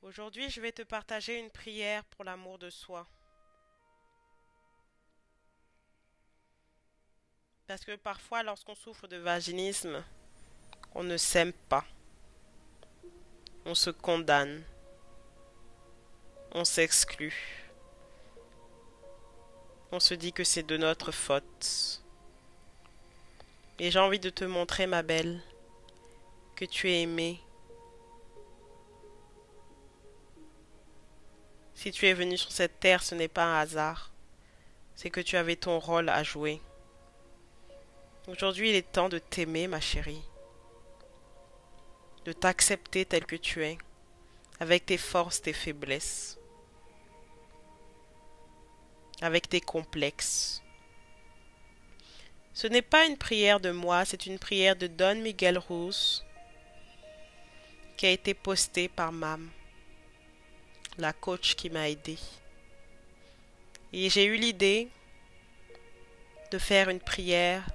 Aujourd'hui, je vais te partager une prière pour l'amour de soi. Parce que parfois, lorsqu'on souffre de vaginisme, on ne s'aime pas. On se condamne. On s'exclut. On se dit que c'est de notre faute. Et j'ai envie de te montrer, ma belle, que tu es aimée. Si tu es venue sur cette terre, ce n'est pas un hasard. C'est que tu avais ton rôle à jouer. Aujourd'hui, il est temps de t'aimer, ma chérie. De t'accepter tel que tu es, avec tes forces, tes faiblesses, avec tes complexes. Ce n'est pas une prière de moi, c'est une prière de Don Miguel Ruiz qui a été postée par Mam, la coach qui m'a aidée. Et j'ai eu l'idée de faire une prière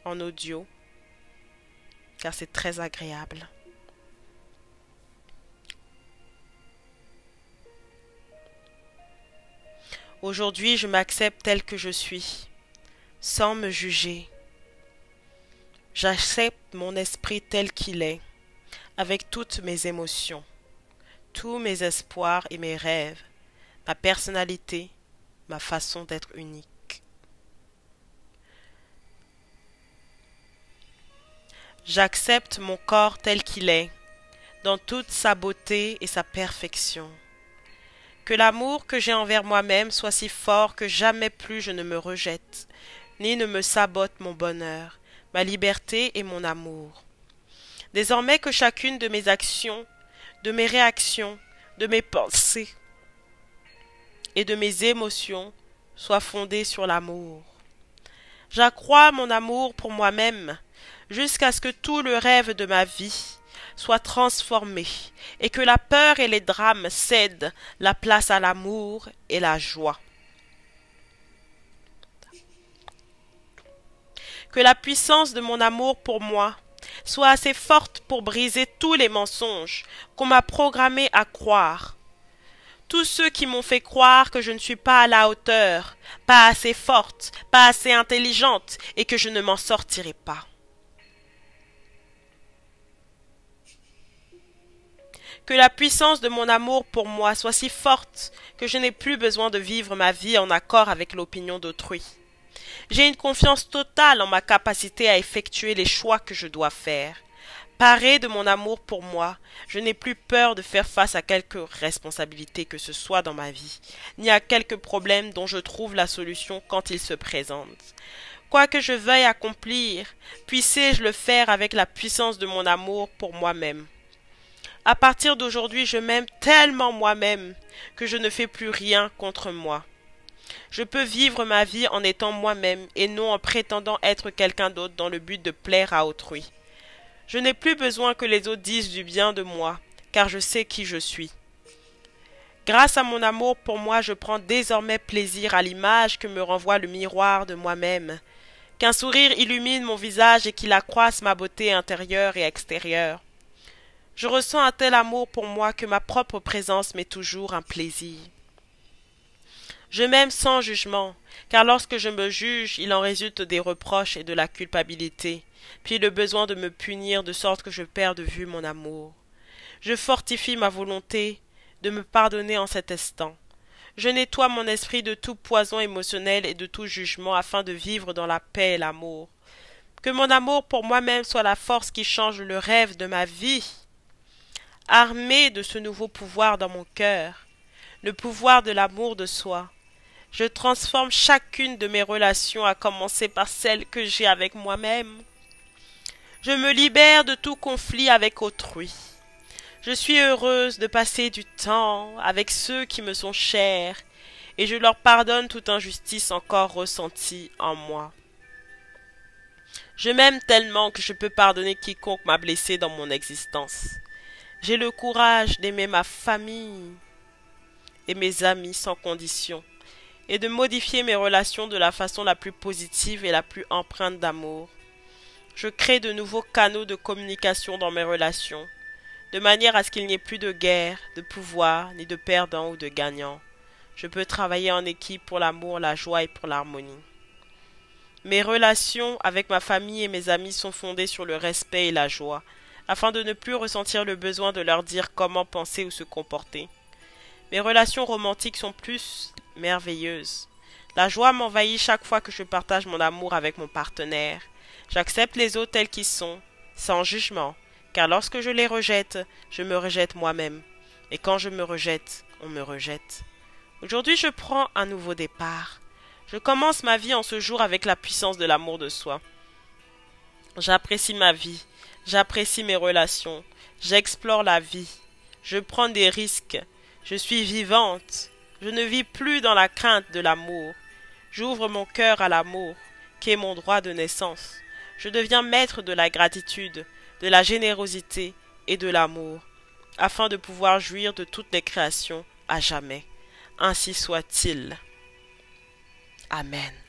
en audio, car c'est très agréable. Aujourd'hui, je m'accepte tel que je suis, sans me juger. J'accepte mon esprit tel qu'il est, avec toutes mes émotions, tous mes espoirs et mes rêves, ma personnalité, ma façon d'être unique. J'accepte mon corps tel qu'il est, dans toute sa beauté et sa perfection. Que l'amour que j'ai envers moi-même soit si fort que jamais plus je ne me rejette, ni ne me sabote mon bonheur, ma liberté et mon amour. Désormais que chacune de mes actions, de mes réactions, de mes pensées et de mes émotions soit fondée sur l'amour. J'accrois mon amour pour moi-même, jusqu'à ce que tout le rêve de ma vie soit transformé et que la peur et les drames cèdent la place à l'amour et la joie. Que la puissance de mon amour pour moi soit assez forte pour briser tous les mensonges qu'on m'a programmé à croire. Tous ceux qui m'ont fait croire que je ne suis pas à la hauteur, pas assez forte, pas assez intelligente et que je ne m'en sortirai pas. Que la puissance de mon amour pour moi soit si forte que je n'ai plus besoin de vivre ma vie en accord avec l'opinion d'autrui. J'ai une confiance totale en ma capacité à effectuer les choix que je dois faire. Parée de mon amour pour moi, je n'ai plus peur de faire face à quelque responsabilité que ce soit dans ma vie, ni à quelque problème dont je trouve la solution quand il se présente. Quoi que je veuille accomplir, puisse-je le faire avec la puissance de mon amour pour moi-même. À partir d'aujourd'hui, je m'aime tellement moi-même que je ne fais plus rien contre moi. Je peux vivre ma vie en étant moi-même et non en prétendant être quelqu'un d'autre dans le but de plaire à autrui. Je n'ai plus besoin que les autres disent du bien de moi, car je sais qui je suis. Grâce à mon amour pour moi, je prends désormais plaisir à l'image que me renvoie le miroir de moi-même, qu'un sourire illumine mon visage et qu'il accroisse ma beauté intérieure et extérieure. Je ressens un tel amour pour moi que ma propre présence m'est toujours un plaisir. Je m'aime sans jugement, car lorsque je me juge, il en résulte des reproches et de la culpabilité, puis le besoin de me punir de sorte que je perds de vue mon amour. Je fortifie ma volonté de me pardonner en cet instant. Je nettoie mon esprit de tout poison émotionnel et de tout jugement afin de vivre dans la paix et l'amour. Que mon amour pour moi-même soit la force qui change le rêve de ma vie. Armée de ce nouveau pouvoir dans mon cœur, le pouvoir de l'amour de soi, je transforme chacune de mes relations à commencer par celle que j'ai avec moi-même. Je me libère de tout conflit avec autrui. Je suis heureuse de passer du temps avec ceux qui me sont chers et je leur pardonne toute injustice encore ressentie en moi. Je m'aime tellement que je peux pardonner quiconque m'a blessé dans mon existence. J'ai le courage d'aimer ma famille et mes amis sans condition et de modifier mes relations de la façon la plus positive et la plus empreinte d'amour. Je crée de nouveaux canaux de communication dans mes relations. de manière à ce qu'il n'y ait plus de guerre, de pouvoir, ni de perdants ou de gagnants. Je peux travailler en équipe pour l'amour, la joie et pour l'harmonie. Mes relations avec ma famille et mes amis sont fondées sur le respect et la joie, afin de ne plus ressentir le besoin de leur dire comment penser ou se comporter. Mes relations romantiques sont plus merveilleuses. La joie m'envahit chaque fois que je partage mon amour avec mon partenaire. J'accepte les autres tels qu'ils sont, sans jugement, car lorsque je les rejette, je me rejette moi-même. Et quand je me rejette, on me rejette. Aujourd'hui, je prends un nouveau départ. Je commence ma vie en ce jour avec la puissance de l'amour de soi. J'apprécie ma vie, j'apprécie mes relations, j'explore la vie, je prends des risques, je suis vivante, je ne vis plus dans la crainte de l'amour. J'ouvre mon cœur à l'amour, qui est mon droit de naissance. Je deviens maître de la gratitude, de la générosité et de l'amour, afin de pouvoir jouir de toutes les créations à jamais. Ainsi soit-il. Amen.